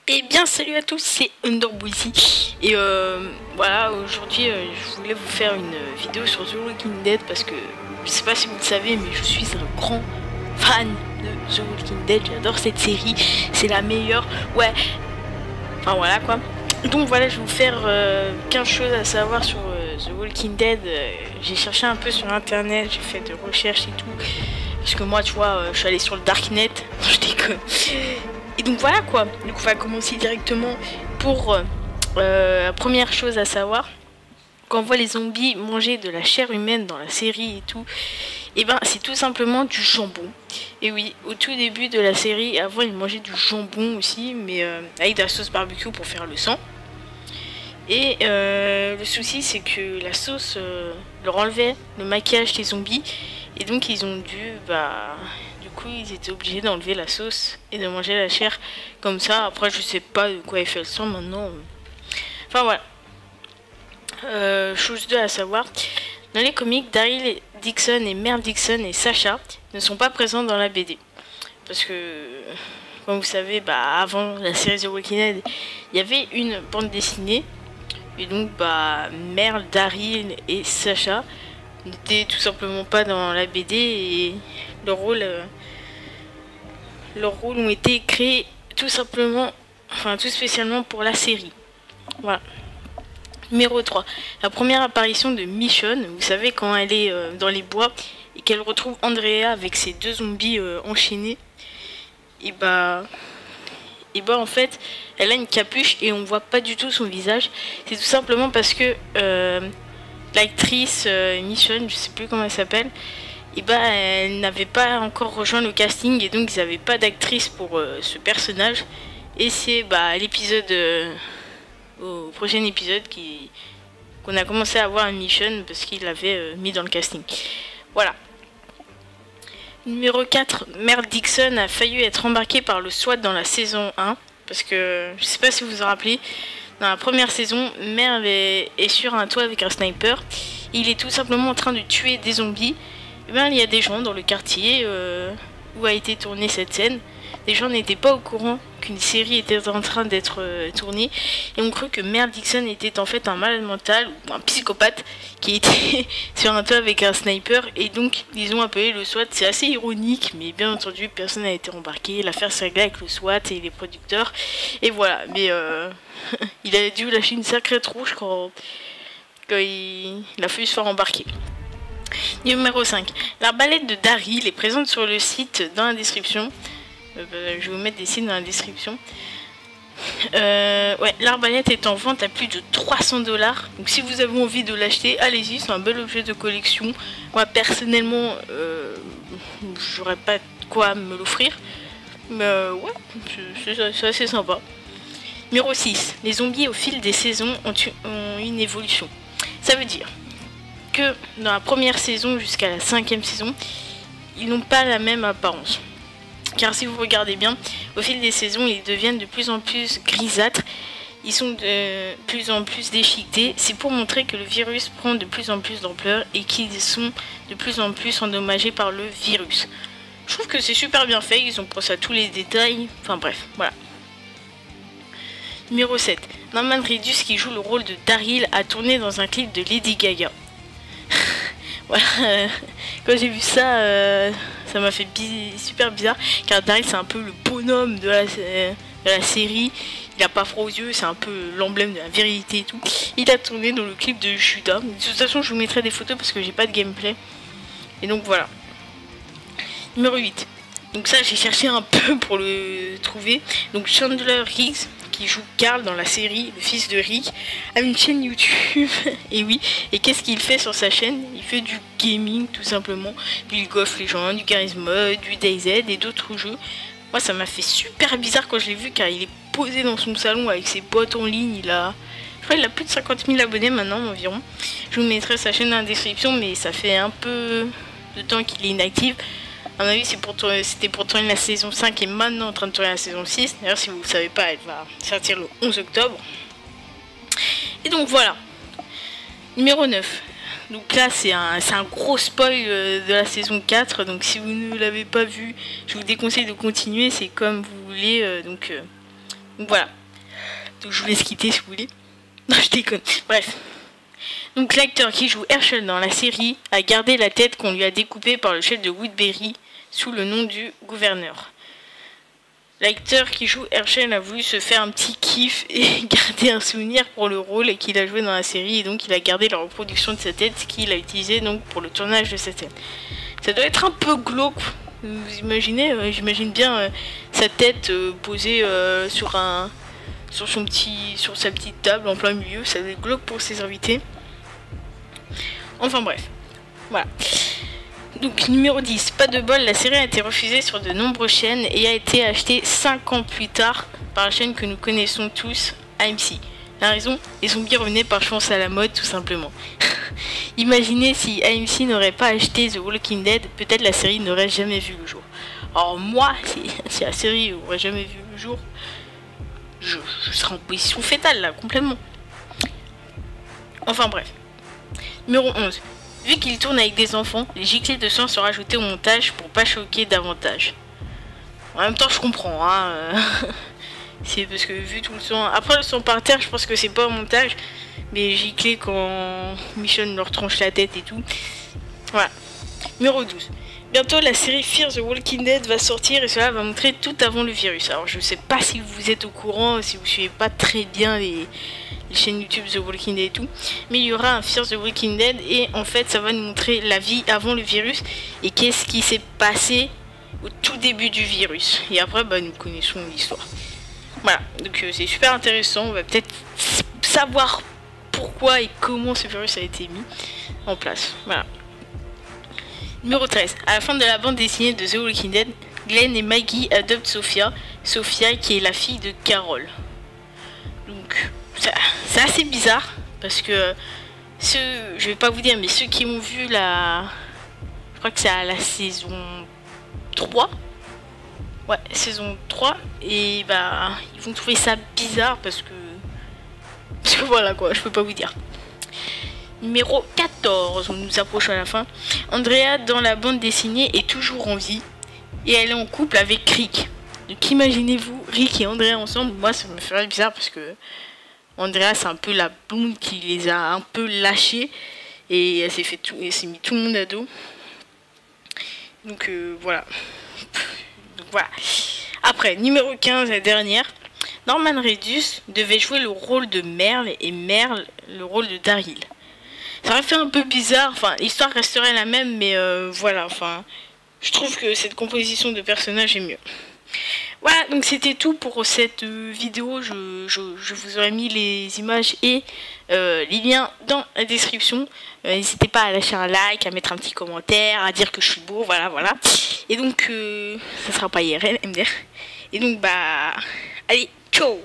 Eh bien salut à tous, c'est Underbozy et voilà, aujourd'hui je voulais vous faire une vidéo sur The Walking Dead parce que je sais pas si vous le savez mais je suis un grand fan de The Walking Dead, j'adore cette série, c'est la meilleure, ouais, enfin voilà quoi. Donc voilà, je vais vous faire 15 choses à savoir sur The Walking Dead. J'ai cherché un peu sur internet, j'ai fait de recherches et tout, parce que moi tu vois, je suis allée sur le Darknet, je déconne. Et donc voilà quoi, donc on va commencer directement pour la première chose à savoir. Quand on voit les zombies manger de la chair humaine dans la série et tout, et ben c'est tout simplement du jambon. Et oui, au tout début de la série, avant ils mangeaient du jambon aussi, mais avec de la sauce barbecue pour faire le sang. Et le souci c'est que la sauce leur enlevait le maquillage des zombies, et donc ils ont dû du coup ils étaient obligés d'enlever la sauce et de manger la chair comme ça. Après je sais pas de quoi il fait le sang maintenant. Enfin voilà. Chose 2 à savoir. Dans les comics, Daryl Dixon et Mère Dixon et Sacha ne sont pas présents dans la BD. Parce que, comme vous savez, avant la série The Walking Dead, il y avait une bande dessinée. Et donc, Merle, Daryl et Sacha n'étaient tout simplement pas dans la BD et leur rôle ont été créés tout simplement, enfin tout spécialement pour la série. Voilà. Numéro 3. La première apparition de Michonne, vous savez quand elle est dans les bois et qu'elle retrouve Andrea avec ses deux zombies enchaînés. Et en fait, elle a une capuche et on voit pas du tout son visage. C'est tout simplement parce que l'actrice Michonne, je sais plus comment elle s'appelle, elle n'avait pas encore rejoint le casting et donc ils n'avaient pas d'actrice pour ce personnage. Et c'est l'épisode, au prochain épisode qu'on a commencé à voir Michonne parce qu'il l'avait mis dans le casting. Voilà. Numéro 4, Mère Dixon a failli être embarquée par le SWAT dans la saison 1. Parce que, je sais pas si vous vous rappelez, dans la première saison, Mère est sur un toit avec un sniper. Il est tout simplement en train de tuer des zombies. Et il y a des gens dans le quartier où a été tournée cette scène. Les gens n'étaient pas au courant qu'une série était en train d'être tournée et ont cru que Mère Dixon était en fait un malade mental ou un psychopathe qui était sur un toit avec un sniper, et donc ils ont appelé le SWAT. C'est assez ironique, mais bien entendu personne n'a été embarqué. L'affaire s'est réglée avec le SWAT et les producteurs et voilà. Mais il a dû lâcher une sacrée tronche quand il a fallu se faire embarquer. Numéro 5. L'arbalète de Daryl est présente sur le site dans la description. Je vais vous mettre des sites dans la description. Ouais, l'arbalète est en vente à plus de 300 $. Donc si vous avez envie de l'acheter, allez-y, c'est un bel objet de collection. Moi personnellement, j'aurais pas de quoi me l'offrir. Mais ouais, c'est assez sympa. Numéro 6. Les zombies au fil des saisons ont une évolution. Ça veut dire que dans la première saison jusqu'à la 5e saison, ils n'ont pas la même apparence. Car si vous regardez bien, au fil des saisons, ils deviennent de plus en plus grisâtres. Ils sont de plus en plus déchiquetés. C'est pour montrer que le virus prend de plus en plus d'ampleur et qu'ils sont de plus en plus endommagés par le virus. Je trouve que c'est super bien fait. Ils ont pensé à tous les détails. Enfin bref, voilà. Numéro 7. Norman Reedus, qui joue le rôle de Daryl, a tourné dans un clip de Lady Gaga. Voilà. Quand j'ai vu ça... ça m'a fait super bizarre, car Daryl c'est un peu le bonhomme de la série. Il a pas froid aux yeux, c'est un peu l'emblème de la vérité et tout. Il a tourné dans le clip de Judas. De toute façon je vous mettrai des photos parce que j'ai pas de gameplay. Et donc voilà. Numéro 8. Donc ça j'ai cherché un peu pour le trouver. Donc Chandler Riggs, qui joue Carl dans la série, le fils de Rick, a une chaîne YouTube. Et oui, et qu'est-ce qu'il fait sur sa chaîne? Il fait du gaming tout simplement. Puis il goffe les gens, du Charisme, du DayZ et d'autres jeux. Moi ça m'a fait super bizarre quand je l'ai vu, car il est posé dans son salon avec ses boîtes en ligne. Je crois qu'il a plus de 50 000 abonnés maintenant environ. Je vous mettrai sa chaîne dans la description, mais ça fait un peu de temps qu'il est inactif. À mon avis, c'était pour tourner la saison 5 et maintenant en train de tourner la saison 6. D'ailleurs, si vous ne savez pas, elle va sortir le 11 octobre. Et donc voilà. Numéro 9. Donc là, c'est un gros spoil de la saison 4. Donc si vous ne l'avez pas vu, je vous déconseille de continuer. C'est comme vous voulez. Donc voilà. Donc je vous laisse quitter si vous voulez. Non, je déconne. Bref. Donc l'acteur qui joue Herschel dans la série a gardé la tête qu'on lui a découpée par le chef de Woodbury sous le nom du gouverneur. L'acteur qui joue Herschel a voulu se faire un petit kiff et garder un souvenir pour le rôle qu'il a joué dans la série, et donc il a gardé la reproduction de sa tête qu'il a utilisé donc pour le tournage de cette scène. Ça doit être un peu glauque, vous imaginez, j'imagine bien sa tête posée sur sa petite table en plein milieu, ça doit être glauque pour ses invités. Enfin bref, voilà. Donc numéro 10, pas de bol, la série a été refusée sur de nombreuses chaînes et a été achetée 5 ans plus tard par la chaîne que nous connaissons tous, AMC. La raison, les zombies revenaient par chance à la mode tout simplement. Imaginez si AMC n'aurait pas acheté The Walking Dead, peut-être la série n'aurait jamais vu le jour. Alors moi, si la série n'aurait jamais vu le jour, je serais en position fétale là, complètement. Enfin bref. Numéro 11. Vu qu'il tourne avec des enfants, les giclées de sang sont rajoutées au montage pour pas choquer davantage. En même temps, je comprends, hein. C'est parce que vu tout le sang... Après, le sang par terre, je pense que c'est pas au montage. Mais les giclées quand Michonne leur tranche la tête et tout. Voilà. Numéro 12. Bientôt, la série Fear the Walking Dead va sortir et cela va montrer tout avant le virus. Alors, je sais pas si vous êtes au courant, si vous suivez pas très bien les chaînes YouTube The Walking Dead et tout, mais il y aura un Fear the Walking Dead et en fait ça va nous montrer la vie avant le virus et qu'est-ce qui s'est passé au tout début du virus, et après nous connaissons l'histoire. Voilà, donc c'est super intéressant, on va peut-être savoir pourquoi et comment ce virus a été mis en place. Voilà. Numéro 13. À la fin de la bande dessinée de The Walking Dead, Glenn et Maggie adoptent Sophia qui est la fille de Carol. Donc c'est assez bizarre parce que je vais pas vous dire, mais ceux qui ont vu je crois que c'est à la saison 3. Ouais, saison 3, et ils vont trouver ça bizarre parce que voilà quoi, je peux pas vous dire. Numéro 14, on nous approche à la fin. Andrea dans la bande dessinée est toujours en vie et elle est en couple avec Rick. Donc imaginez-vous Rick et Andrea ensemble. Moi ça me ferait bizarre parce que Andrea c'est un peu la blonde qui les a un peu lâchés et elle s'est mis tout le monde à dos. Donc voilà. Donc voilà. Après, numéro 15, la dernière. Norman Reedus devait jouer le rôle de Merle et Merle le rôle de Daryl. Ça aurait fait un peu bizarre, enfin l'histoire resterait la même, mais voilà, enfin je trouve que cette composition de personnages est mieux. Voilà, donc c'était tout pour cette vidéo. Je vous aurais mis les images et les liens dans la description. N'hésitez pas à lâcher un like, à mettre un petit commentaire, à dire que je suis beau, voilà. Et donc ça sera pas IRL, MDR. Et donc allez, ciao.